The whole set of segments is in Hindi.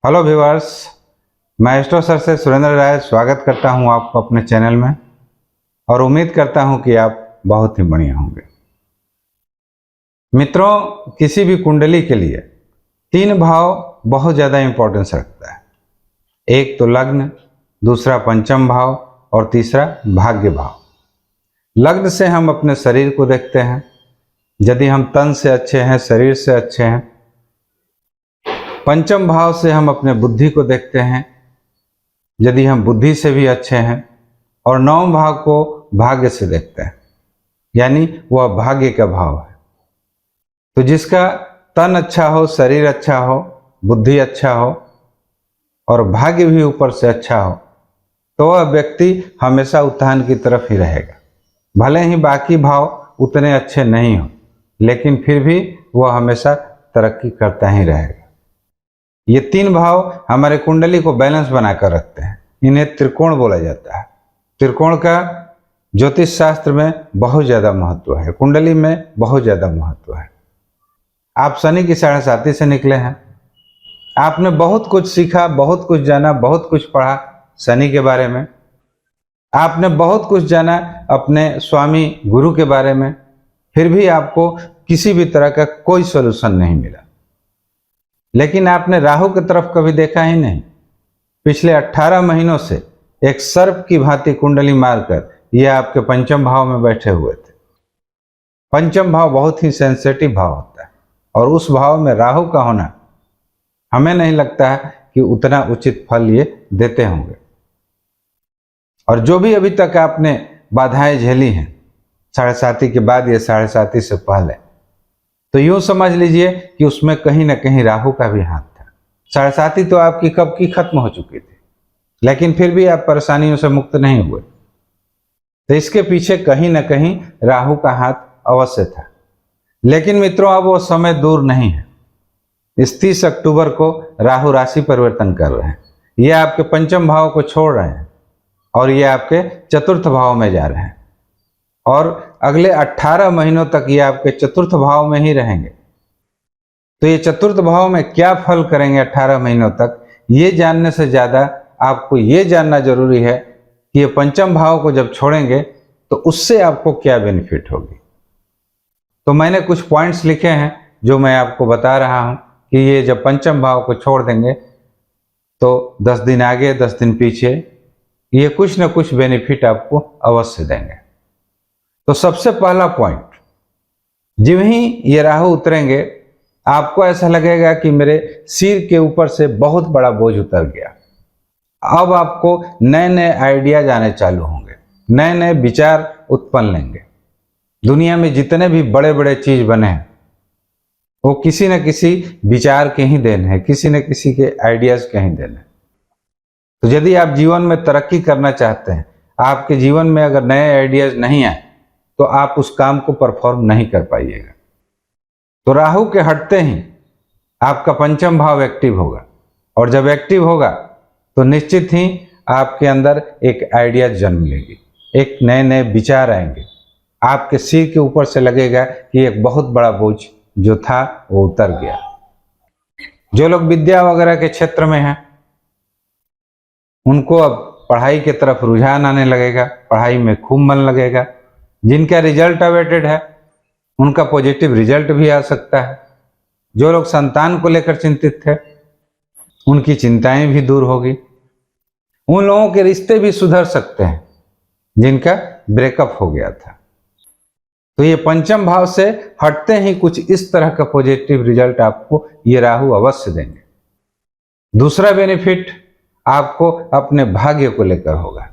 हेलो व्यूअर्स, मैं एस्ट्रो सर से सुरेंद्र राय स्वागत करता हूं आपको अपने चैनल में और उम्मीद करता हूं कि आप बहुत ही बढ़िया होंगे। मित्रों, किसी भी कुंडली के लिए तीन भाव बहुत ज़्यादा इंपॉर्टेंस रखता है। एक तो लग्न, दूसरा पंचम भाव और तीसरा भाग्य भाव। लग्न से हम अपने शरीर को देखते हैं, यदि हम तन से अच्छे हैं, शरीर से अच्छे हैं। पंचम भाव से हम अपने बुद्धि को देखते हैं, यदि हम बुद्धि से भी अच्छे हैं। और नौम भाव को भाग्य से देखते हैं, यानी वह भाग्य का भाव है। तो जिसका तन अच्छा हो, शरीर अच्छा हो, बुद्धि अच्छा हो और भाग्य भी ऊपर से अच्छा हो, तो वह व्यक्ति हमेशा उत्थान की तरफ ही रहेगा। भले ही बाकी भाव उतने अच्छे नहीं हो, लेकिन फिर भी वह हमेशा तरक्की करता ही रहेगा। ये तीन भाव हमारे कुंडली को बैलेंस बनाकर रखते हैं। इन्हें त्रिकोण बोला जाता है। त्रिकोण का ज्योतिष शास्त्र में बहुत ज़्यादा महत्व है, कुंडली में बहुत ज़्यादा महत्व है। आप शनि की साढ़े साथी से निकले हैं। आपने बहुत कुछ सीखा, बहुत कुछ जाना, बहुत कुछ पढ़ा शनि के बारे में। आपने बहुत कुछ जाना अपने स्वामी गुरु के बारे में, फिर भी आपको किसी भी तरह का कोई सॉल्यूशन नहीं मिला। लेकिन आपने राहु की तरफ कभी देखा ही नहीं। पिछले 18 महीनों से एक सर्प की भांति कुंडली मारकर ये आपके पंचम भाव में बैठे हुए थे। पंचम भाव बहुत ही सेंसिटिव भाव होता है और उस भाव में राहु का होना हमें नहीं लगता है कि उतना उचित फल ये देते होंगे। और जो भी अभी तक आपने बाधाएं झेली हैं, साढ़े साथी के बाद या साढ़े साथी से पहले, तो यूं समझ लीजिए कि उसमें कहीं ना कहीं राहु का भी हाथ था। साढ़े साथी तो आपकी कब की खत्म हो चुकी थी, लेकिन फिर भी आप परेशानियों से मुक्त नहीं हुए। तो इसके पीछे कहीं ना कहीं राहु का हाथ अवश्य था। लेकिन मित्रों, अब वो समय दूर नहीं है। इस 30 अक्टूबर को राहु राशि परिवर्तन कर रहे हैं। ये आपके पंचम भाव को छोड़ रहे हैं और ये आपके चतुर्थ भाव में जा रहे हैं और अगले 18 महीनों तक ये आपके चतुर्थ भाव में ही रहेंगे। तो ये चतुर्थ भाव में क्या फल करेंगे 18 महीनों तक, ये जानने से ज़्यादा आपको ये जानना जरूरी है कि ये पंचम भाव को जब छोड़ेंगे तो उससे आपको क्या बेनिफिट होगी। तो मैंने कुछ पॉइंट्स लिखे हैं जो मैं आपको बता रहा हूँ कि ये जब पंचम भाव को छोड़ देंगे तो 10 दिन आगे 10 दिन पीछे ये कुछ ना कुछ बेनिफिट आपको अवश्य देंगे। तो सबसे पहला पॉइंट, जब ही ये राहु उतरेंगे आपको ऐसा लगेगा कि मेरे सिर के ऊपर से बहुत बड़ा बोझ उतर गया। अब आपको नए नए आइडियाज आने चालू होंगे, नए नए विचार उत्पन्न लेंगे। दुनिया में जितने भी बड़े बड़े चीज बने हैं वो किसी न किसी विचार के ही देन है, किसी न किसी के आइडियाज के ही देन है। तो यदि आप जीवन में तरक्की करना चाहते हैं, आपके जीवन में अगर नए आइडियाज नहीं आए तो आप उस काम को परफॉर्म नहीं कर पाइएगा। तो राहु के हटते ही आपका पंचम भाव एक्टिव होगा और जब एक्टिव होगा तो निश्चित ही आपके अंदर एक आइडिया जन्म लेगी, एक नए नए विचार आएंगे। आपके सिर के ऊपर से लगेगा कि एक बहुत बड़ा बोझ जो था वो उतर गया। जो लोग विद्या वगैरह के क्षेत्र में हैं उनको अब पढ़ाई की तरफ रुझान आने लगेगा, पढ़ाई में खूब मन लगेगा। जिनका रिजल्ट अवेटेड है उनका पॉजिटिव रिजल्ट भी आ सकता है। जो लोग संतान को लेकर चिंतित थे उनकी चिंताएं भी दूर होगी। उन लोगों के रिश्ते भी सुधर सकते हैं जिनका ब्रेकअप हो गया था। तो ये पंचम भाव से हटते ही कुछ इस तरह का पॉजिटिव रिजल्ट आपको ये राहु अवश्य देंगे। दूसरा बेनिफिट आपको अपने भाग्य को लेकर होगा।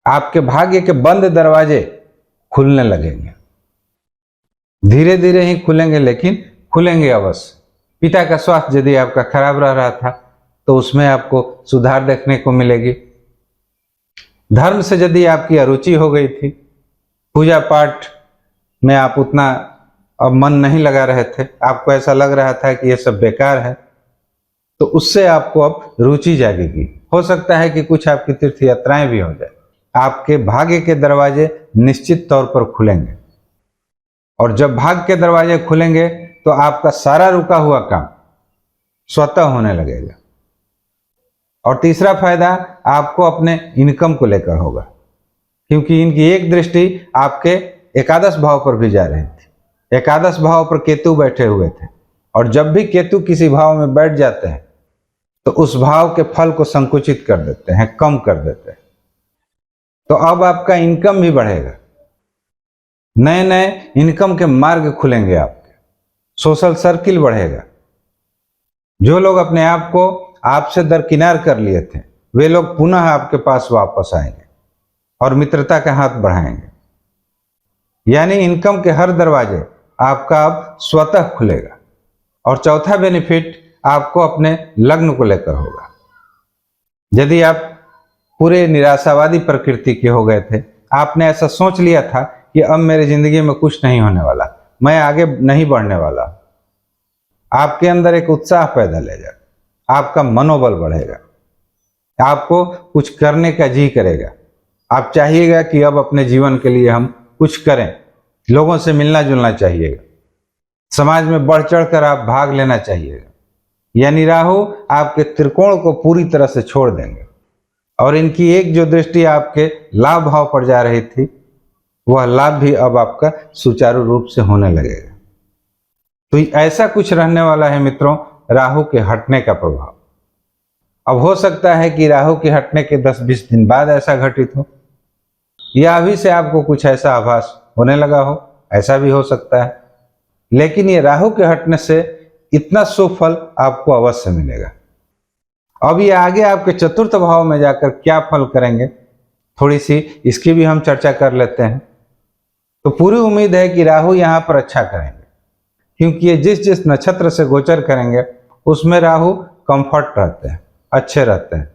आपके भाग्य के बंद दरवाजे खुलने लगेंगे, धीरे धीरे ही खुलेंगे लेकिन खुलेंगे अवश्य। पिता का स्वास्थ्य यदि आपका खराब रह रहा था तो उसमें आपको सुधार देखने को मिलेगी। धर्म से यदि आपकी अरुचि हो गई थी, पूजा पाठ में आप उतना अब मन नहीं लगा रहे थे, आपको ऐसा लग रहा था कि ये सब बेकार है, तो उससे आपको अब रुचि जागेगी। हो सकता है कि कुछ आपकी तीर्थ यात्राएं भी हो जाए। आपके भाग्य के दरवाजे निश्चित तौर पर खुलेंगे और जब भाग्य के दरवाजे खुलेंगे तो आपका सारा रुका हुआ काम स्वतः होने लगेगा। और तीसरा फायदा आपको अपने इनकम को लेकर होगा, क्योंकि इनकी एक दृष्टि आपके एकादश भाव पर भी जा रही थी। एकादश भाव पर केतु बैठे हुए थे, और जब भी केतु किसी भाव में बैठ जाते हैं तो उस भाव के फल को संकुचित कर देते हैं, कम कर देते हैं। तो अब आपका इनकम भी बढ़ेगा, नए नए इनकम के मार्ग खुलेंगे, आपके सोशल सर्किल बढ़ेगा। जो लोग अपने आप को आपसे दरकिनार कर लिए थे, वे लोग पुनः आपके पास वापस आएंगे और मित्रता का हाथ बढ़ाएंगे। यानी इनकम के हर दरवाजे आपका अब स्वतः खुलेगा। और चौथा बेनिफिट आपको अपने लग्न को लेकर होगा। यदि आप पूरे निराशावादी प्रकृति के हो गए थे, आपने ऐसा सोच लिया था कि अब मेरी जिंदगी में कुछ नहीं होने वाला, मैं आगे नहीं बढ़ने वाला, आपके अंदर एक उत्साह पैदा लेगा, आपका मनोबल बढ़ेगा, आपको कुछ करने का जी करेगा। आप चाहिएगा कि अब अपने जीवन के लिए हम कुछ करें, लोगों से मिलना जुलना चाहिएगा, समाज में बढ़ चढ़ कर आप भाग लेना चाहिएगा। यानी राहु आपके त्रिकोण को पूरी तरह से छोड़ देंगे, और इनकी एक जो दृष्टि आपके लाभ भाव पर जा रही थी, वह लाभ भी अब आपका सुचारू रूप से होने लगेगा। तो ऐसा कुछ रहने वाला है मित्रों, राहु के हटने का प्रभाव। अब हो सकता है कि राहु के हटने के 10-20 दिन बाद ऐसा घटित हो, या अभी से आपको कुछ ऐसा आभास होने लगा हो, ऐसा भी हो सकता है। लेकिन ये राहु के हटने से इतना शुभ फल आपको अवश्य मिलेगा। अब ये आगे आपके चतुर्थ भाव में जाकर क्या फल करेंगे, थोड़ी सी इसकी भी हम चर्चा कर लेते हैं। तो पूरी उम्मीद है कि राहु यहाँ पर अच्छा करेंगे, क्योंकि ये जिस जिस नक्षत्र से गोचर करेंगे उसमें राहु कंफर्ट रहते हैं, अच्छे रहते हैं,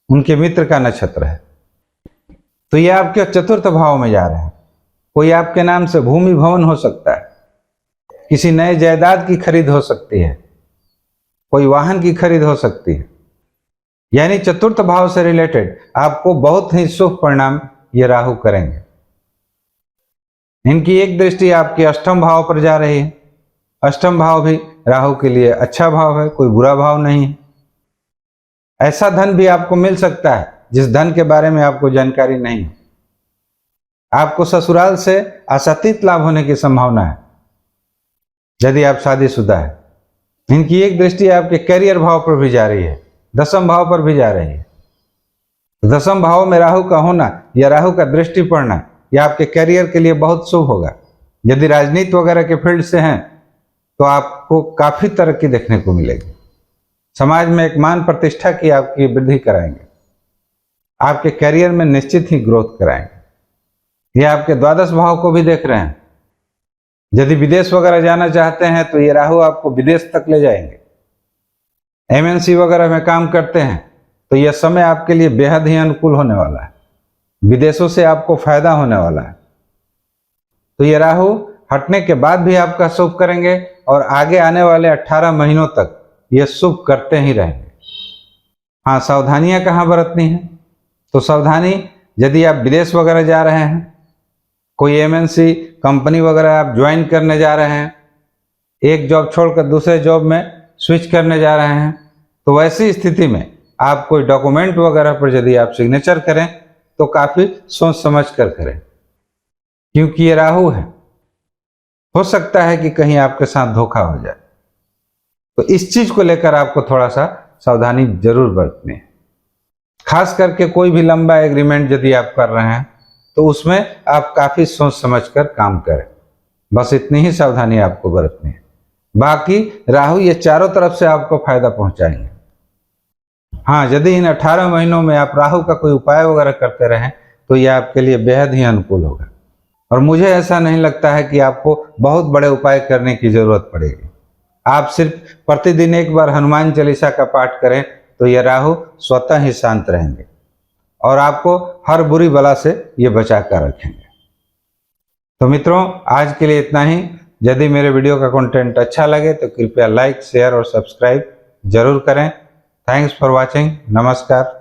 उनके मित्र का नक्षत्र है। तो ये आपके चतुर्थ भाव में जा रहे हैं। कोई आपके नाम से भूमि भवन हो सकता है, किसी नए जायदाद की खरीद हो सकती है, कोई वाहन की खरीद हो सकती है। यानी चतुर्थ भाव से रिलेटेड आपको बहुत ही शुभ परिणाम ये राहु करेंगे। इनकी एक दृष्टि आपके अष्टम भाव पर जा रही है। अष्टम भाव भी राहु के लिए अच्छा भाव है, कोई बुरा भाव नहीं है। ऐसा धन भी आपको मिल सकता है जिस धन के बारे में आपको जानकारी नहीं है। आपको ससुराल से आशातीत लाभ होने की संभावना है यदि आप शादीशुदा है। इनकी एक दृष्टि आपके करियर भाव पर भी जा रही है, दसम भाव पर भी जा रही है। दसम भाव में राहु का होना या राहु का दृष्टि पड़ना यह आपके करियर के लिए बहुत शुभ होगा। यदि राजनीति वगैरह के फील्ड से हैं तो आपको काफी तरक्की देखने को मिलेगी। समाज में एक मान प्रतिष्ठा की आपकी वृद्धि कराएंगे, आपके करियर में निश्चित ही ग्रोथ कराएंगे। ये आपके द्वादश भाव को भी देख रहे हैं। यदि विदेश वगैरह जाना चाहते हैं तो ये राहु आपको विदेश तक ले जाएंगे। एमएनसी वगैरह में काम करते हैं तो यह समय आपके लिए बेहद ही अनुकूल होने वाला है। विदेशों से आपको फायदा होने वाला है। तो ये राहु हटने के बाद भी आपका शुभ करेंगे और आगे आने वाले 18 महीनों तक ये शुभ करते ही रहेंगे। हाँ, सावधानियां कहाँ बरतनी है? तो सावधानी, यदि आप विदेश वगैरह जा रहे हैं, कोई एमएनसी कंपनी वगैरह आप ज्वाइन करने जा रहे हैं, एक जॉब छोड़कर दूसरे जॉब में स्विच करने जा रहे हैं, तो वैसी स्थिति में आप कोई डॉक्यूमेंट वगैरह पर यदि आप सिग्नेचर करें तो काफी सोच समझ कर करें, क्योंकि ये राहु है। हो सकता है कि कहीं आपके साथ धोखा हो जाए। तो इस चीज को लेकर आपको थोड़ा सा सावधानी जरूर बरतनी है। खास करके कोई भी लंबा एग्रीमेंट यदि आप कर रहे हैं तो उसमें आप काफी सोच समझ कर काम करें। बस इतनी ही सावधानी आपको बरतनी है। बाकी राहु ये चारों तरफ से आपको फायदा पहुंचाएंगे। हाँ, यदि इन 18 महीनों में आप राहु का कोई उपाय वगैरह करते रहें तो यह आपके लिए बेहद ही अनुकूल होगा। और मुझे ऐसा नहीं लगता है कि आपको बहुत बड़े उपाय करने की जरूरत पड़ेगी। आप सिर्फ प्रतिदिन एक बार हनुमान चालीसा का पाठ करें तो यह राहु स्वतः ही शांत रहेंगे और आपको हर बुरी बला से ये बचा कर रखेंगे। तो मित्रों, आज के लिए इतना ही। यदि मेरे वीडियो का कंटेंट अच्छा लगे तो कृपया लाइक, शेयर और सब्सक्राइब जरूर करें। Thanks for watching. नमस्कार।